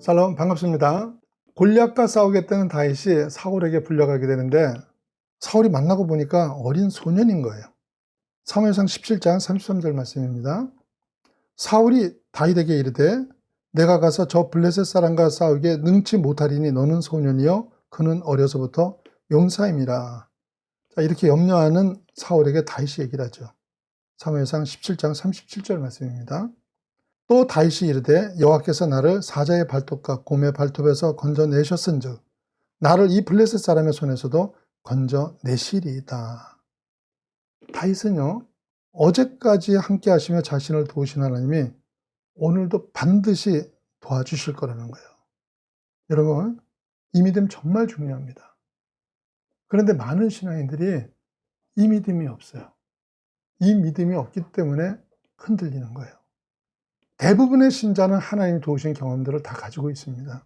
샬롬, 반갑습니다. 골리앗과 싸우겠다는 다윗이 사울에게 불려가게 되는데, 사울이 만나고 보니까 어린 소년인 거예요. 사무엘상 17장 33절 말씀입니다. 사울이 다윗에게 이르되 내가 가서 저 블레셋 사람과 싸우기에 능치 못하리니 너는 소년이요 그는 어려서부터 용사임이라. 자, 이렇게 염려하는 사울에게 다윗이 얘기를 하죠. 사무엘상 17장 37절 말씀입니다. 또 다윗이 이르되 여호와께서 나를 사자의 발톱과 곰의 발톱에서 건져내셨은즉 나를 이 블레셋 사람의 손에서도 건져내시리이다. 다윗은요, 어제까지 함께 하시며 자신을 도우신 하나님이 오늘도 반드시 도와주실 거라는 거예요. 여러분, 이 믿음 정말 중요합니다. 그런데 많은 신앙인들이 이 믿음이 없어요. 이 믿음이 없기 때문에 흔들리는 거예요. 대부분의 신자는 하나님 도우신 경험들을 다 가지고 있습니다.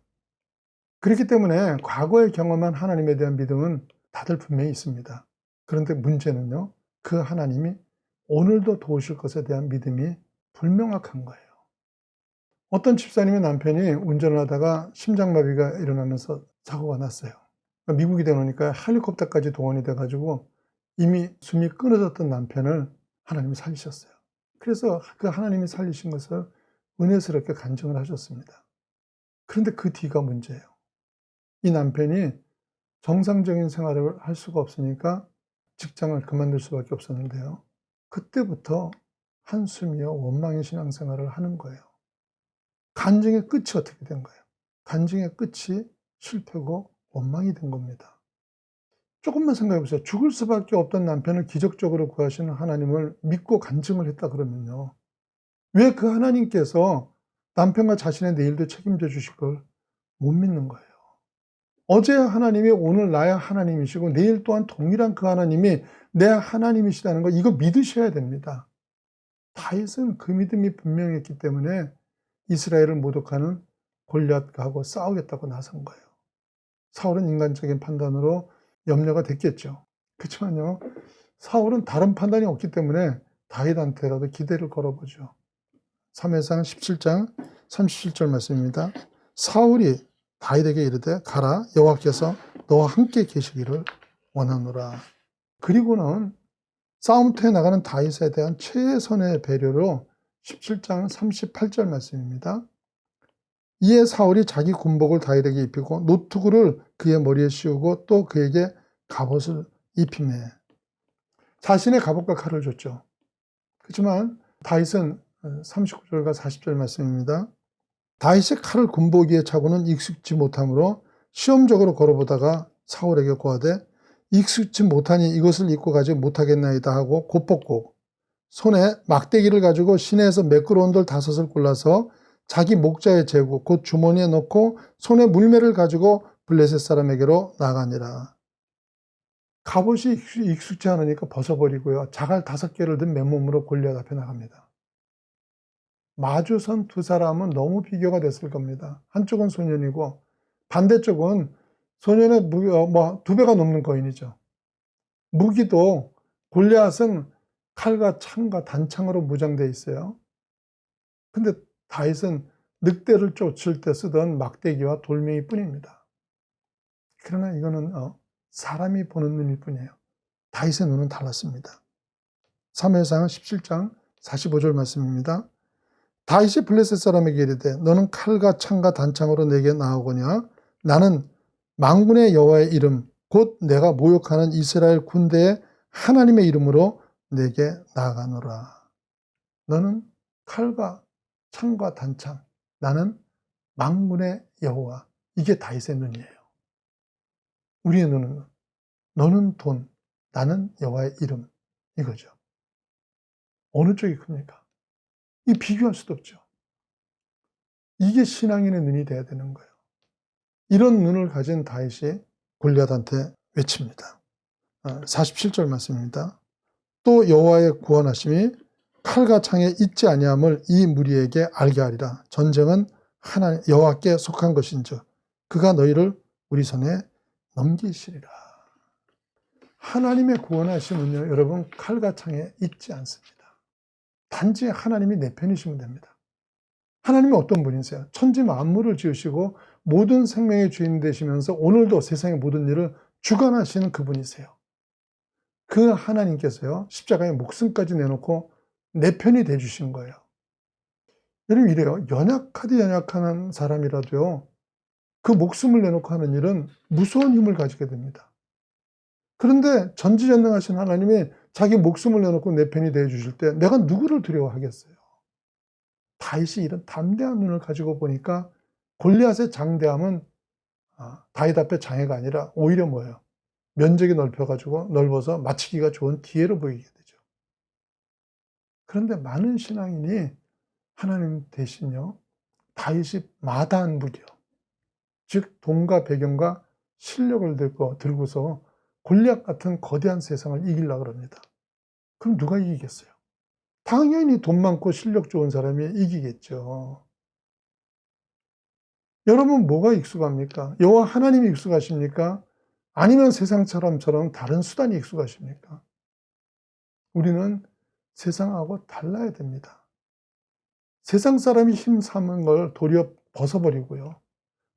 그렇기 때문에 과거에 경험한 하나님에 대한 믿음은 다들 분명히 있습니다. 그런데 문제는요, 그 하나님이 오늘도 도우실 것에 대한 믿음이 불명확한 거예요. 어떤 집사님의 남편이 운전을 하다가 심장마비가 일어나면서 사고가 났어요. 미국이 되니까 헬리콥터까지 동원이 돼가지고 이미 숨이 끊어졌던 남편을 하나님이 살리셨어요. 그래서 그 하나님이 살리신 것을 은혜스럽게 간증을 하셨습니다. 그런데 그 뒤가 문제예요. 이 남편이 정상적인 생활을 할 수가 없으니까 직장을 그만둘 수밖에 없었는데요. 그때부터 한숨이요 원망의 신앙생활을 하는 거예요. 간증의 끝이 어떻게 된 거예요? 간증의 끝이 실패고 원망이 된 겁니다. 조금만 생각해 보세요. 죽을 수밖에 없던 남편을 기적적으로 구하시는 하나님을 믿고 간증을 했다 그러면요, 왜 그 하나님께서 남편과 자신의 내일도 책임져 주실 걸 못 믿는 거예요. 어제의 하나님이 오늘 나의 하나님이시고 내일 또한 동일한 그 하나님이 내 하나님이시다는 거, 이거 믿으셔야 됩니다. 다윗은 그 믿음이 분명했기 때문에 이스라엘을 모독하는 골리앗하고 싸우겠다고 나선 거예요. 사울은 인간적인 판단으로 염려가 됐겠죠. 그렇지만요, 사울은 다른 판단이 없기 때문에 다윗한테라도 기대를 걸어보죠. 사무엘상 17장 37절 말씀입니다. 사울이 다윗에게 이르되 가라, 여호와께서 너와 함께 계시기를 원하노라. 그리고는 싸움터에 나가는 다윗에 대한 최선의 배려로 17장 38절 말씀입니다. 이에 사울이 자기 군복을 다윗에게 입히고 노투구를 그의 머리에 씌우고 또 그에게 갑옷을 입히매. 자신의 갑옷과 칼을 줬죠. 그렇지만 다윗은 39절과 40절 말씀입니다. 다윗이 칼을 군복 위에 차고는 익숙지 못하므로 시험적으로 걸어보다가 사울에게 고하되 익숙지 못하니 이것을 입고 가지 못하겠나이다 하고 곧 벗고 손에 막대기를 가지고 시내에서 매끄러운 돌 5을 골라서 자기 목자의 제구 곧 주머니에 넣고 손에 물매를 가지고 블레셋 사람에게로 나가니라. 갑옷이 익숙지 않으니까 벗어버리고요, 자갈 5개를 든 맨몸으로 골리앗 앞에 나갑니다. 마주선 두 사람은 너무 비교가 됐을 겁니다. 한쪽은 소년이고 반대쪽은 소년의 무기, 2배가 넘는 거인이죠. 무기도 골리앗은 칼과 창과 단창으로 무장되어 있어요. 근데 다윗은 늑대를 쫓을 때 쓰던 막대기와 돌멩이 뿐입니다. 그러나 이거는 사람이 보는 눈일 뿐이에요. 다윗의 눈은 달랐습니다. 사무엘상 17장 45절 말씀입니다. 다윗이 블레셋 사람에게 이르되 너는 칼과 창과 단창으로 내게 나오거냐? 나는 만군의 여호와의 이름 곧 내가 모욕하는 이스라엘 군대의 하나님의 이름으로 내게 나아가노라. 너는 칼과 창과 단창, 나는 만군의 여호와. 이게 다윗의 눈이에요. 우리의 눈은 너는 돈, 나는 여호와의 이름, 이거죠. 어느 쪽이 큽니까? 이 비교할 수도 없죠. 이게 신앙인의 눈이 돼야 되는 거예요. 이런 눈을 가진 다윗이 골리앗한테 외칩니다. 47절 말씀입니다. 또 여호와의 구원하심이 칼과 창에 있지 아니함을 이 무리에게 알게 하리라. 전쟁은 하나님 여호와께 속한 것인즉 그가 너희를 우리 손에 넘기시리라. 하나님의 구원하심은요, 여러분, 칼과 창에 있지 않습니다. 단지 하나님이 내 편이시면 됩니다. 하나님이 어떤 분이세요? 천지 만물을 지으시고 모든 생명의 주인 되시면서 오늘도 세상의 모든 일을 주관하시는 그분이세요. 그 하나님께서요, 십자가에 목숨까지 내놓고 내 편이 돼주신 거예요. 여러분 이래요. 연약한 사람이라도요, 그 목숨을 내놓고 하는 일은 무서운 힘을 가지게 됩니다. 그런데 전지전능하신 하나님이 자기 목숨을 내놓고 내 편이 되어주실 때 내가 누구를 두려워하겠어요? 다윗이 이런 담대한 눈을 가지고 보니까 골리앗의 장대함은 다윗 앞에 장애가 아니라 오히려 뭐예요? 면적이 넓어서 맞추기가 좋은 기회로 보이게 되죠. 그런데 많은 신앙인이 하나님 대신요, 다윗이 마다한 무기요, 즉 돈과 배경과 실력을 들고서 골리앗 같은 거대한 세상을 이기려고 합니다. 그럼 누가 이기겠어요? 당연히 돈 많고 실력 좋은 사람이 이기겠죠. 여러분 뭐가 익숙합니까? 여호와 하나님이 익숙하십니까? 아니면 세상 사람처럼 다른 수단이 익숙하십니까? 우리는 세상하고 달라야 됩니다. 세상 사람이 힘삼은 걸 도리어 벗어버리고요.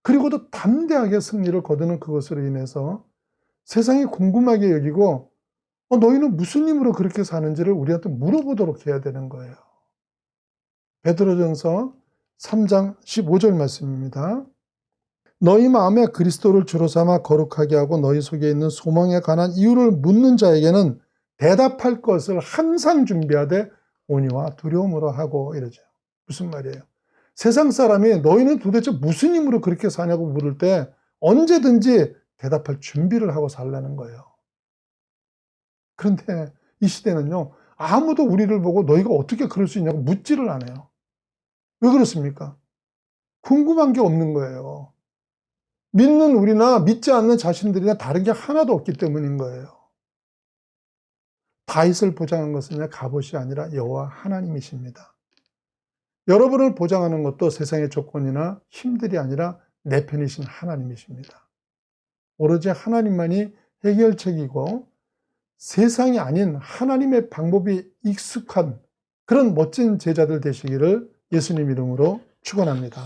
그리고도 담대하게 승리를 거두는 그것으로 인해서 세상이 궁금하게 여기고 너희는 무슨 힘으로 그렇게 사는지를 우리한테 물어보도록 해야 되는 거예요. 베드로전서 3장 15절 말씀입니다. 너희 마음에 그리스도를 주로 삼아 거룩하게 하고 너희 속에 있는 소망에 관한 이유를 묻는 자에게는 대답할 것을 항상 준비하되 온유와 두려움으로 하고 이러죠. 무슨 말이에요? 세상 사람이 너희는 도대체 무슨 힘으로 그렇게 사냐고 물을 때 언제든지 대답할 준비를 하고 살라는 거예요. 그런데 이 시대는요, 아무도 우리를 보고 너희가 어떻게 그럴 수 있냐고 묻지를 않아요. 왜 그렇습니까? 궁금한 게 없는 거예요. 믿는 우리나 믿지 않는 자신들이나 다른 게 하나도 없기 때문인 거예요. 다윗을 보장한 것은 갑옷이 아니라 여호와 하나님이십니다. 여러분을 보장하는 것도 세상의 조건이나 힘들이 아니라 내 편이신 하나님이십니다. 오로지 하나님만이 해결책이고 세상이 아닌 하나님의 방법이 익숙한 그런 멋진 제자들 되시기를 예수님 이름으로 축원합니다.